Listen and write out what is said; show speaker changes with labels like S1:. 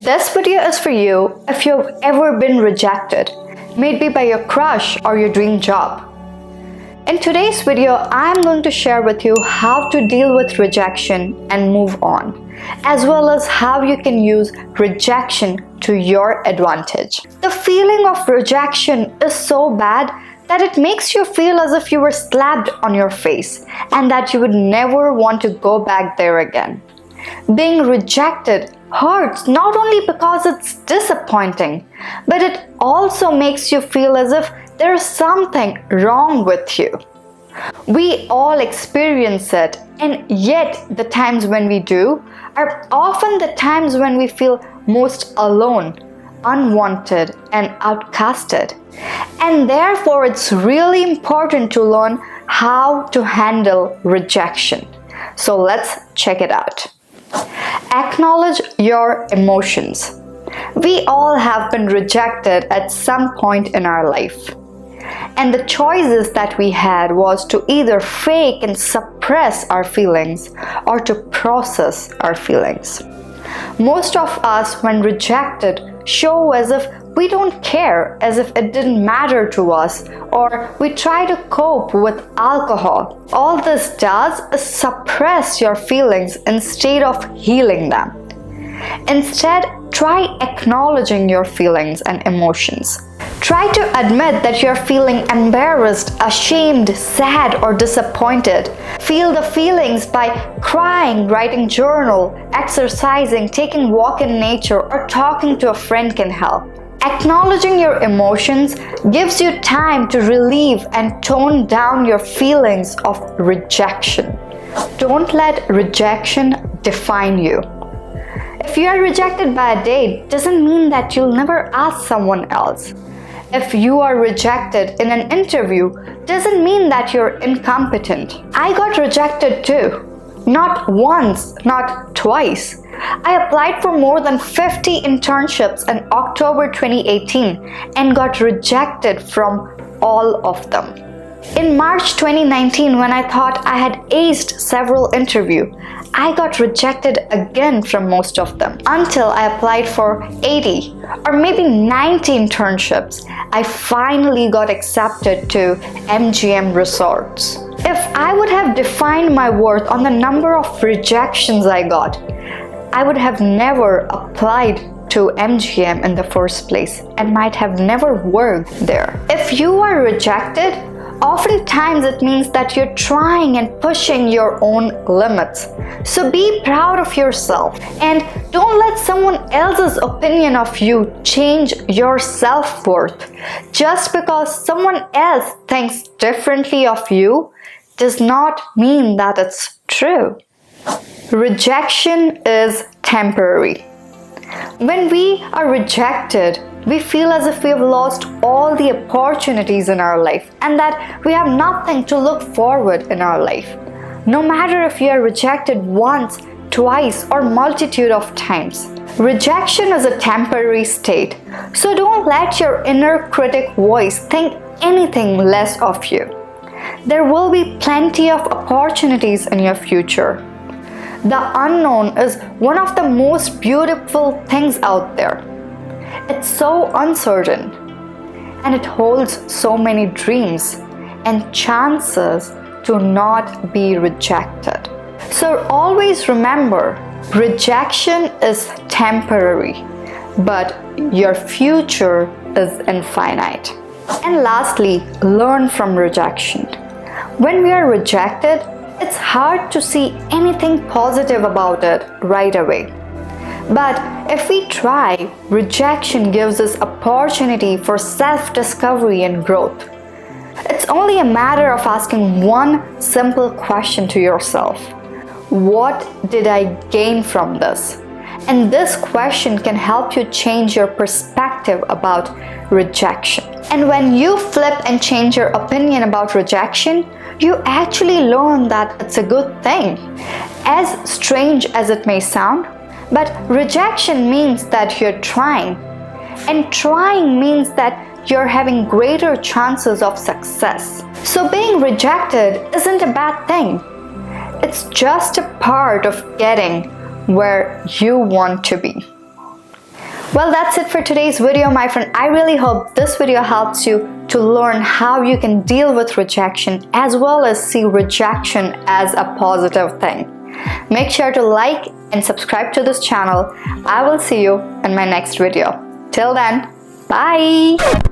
S1: This video is for you if you've ever been rejected, maybe by your crush or your dream job. In today's video, I'm going to share with you how to deal with rejection and move on, as well as how you can use rejection to your advantage. The feeling of rejection is so bad that it makes you feel as if you were slapped on your face and that you would never want to go back there again. Being rejected hurts not only because it's disappointing, but it also makes you feel as if there's something wrong with you. We all experience it, and yet the times when we do are often the times when we feel most alone, unwanted, and outcasted. And therefore, it's really important to learn how to handle rejection. So let's check it out. Acknowledge your emotions. We all have been rejected at some point in our life. And the choices that we had was to either fake and suppress our feelings or to process our feelings. Most of us, when rejected, show as if we don't care, as if it didn't matter to us, or we try to cope with alcohol. All this does is suppress your feelings instead of healing them. Instead, try acknowledging your feelings and emotions. Try to admit that you're feeling embarrassed, ashamed, sad, or disappointed. Feel the feelings by crying, writing journal, exercising, taking a walk in nature, or talking to a friend can help. Acknowledging your emotions gives you time to relieve and tone down your feelings of rejection. Don't let rejection define you. If you are rejected by a date, doesn't mean that you'll never ask someone else. If you are rejected in an interview, doesn't mean that you're incompetent. I got rejected too. Not once, not twice. I applied for more than 50 internships in October 2018 and got rejected from all of them. In March 2019, when I thought I had aced several interviews, I got rejected again from most of them until I applied for 80 or maybe 90 internships. I finally got accepted to MGM Resorts. If I would have defined my worth on the number of rejections I got, I would have never applied to MGM in the first place and might have never worked there. If you are rejected, oftentimes it means that you're trying and pushing your own limits. So be proud of yourself and don't let someone else's opinion of you change your self-worth. Just because someone else thinks differently of you does not mean that it's true. Rejection is temporary. When we are rejected, we feel as if we have lost all the opportunities in our life and that we have nothing to look forward in our life. No matter if you are rejected once, twice, or multitude of times. Rejection is a temporary state, so don't let your inner critic voice think anything less of you. There will be plenty of opportunities in your future. The unknown is one of the most beautiful things out there. It's so uncertain, and it holds so many dreams and chances to not be rejected. So always remember, rejection is temporary, but your future is infinite. And lastly, learn from rejection. When we are rejected, it's hard to see anything positive about it right away. But if we try, rejection gives us opportunity for self-discovery and growth. It's only a matter of asking one simple question to yourself. What did I gain from this? And this question can help you change your perspective about rejection. And when you flip and change your opinion about rejection, you actually learn that it's a good thing. As strange as it may sound, but rejection means that you're trying, and trying means that you're having greater chances of success. So being rejected isn't a bad thing. It's just a part of getting where you want to be. Well, that's it for today's video, my friend. I really hope this video helps you to learn how you can deal with rejection as well as see rejection as a positive thing. Make sure to like and subscribe to this channel. I will see you in my next video. Till then, bye!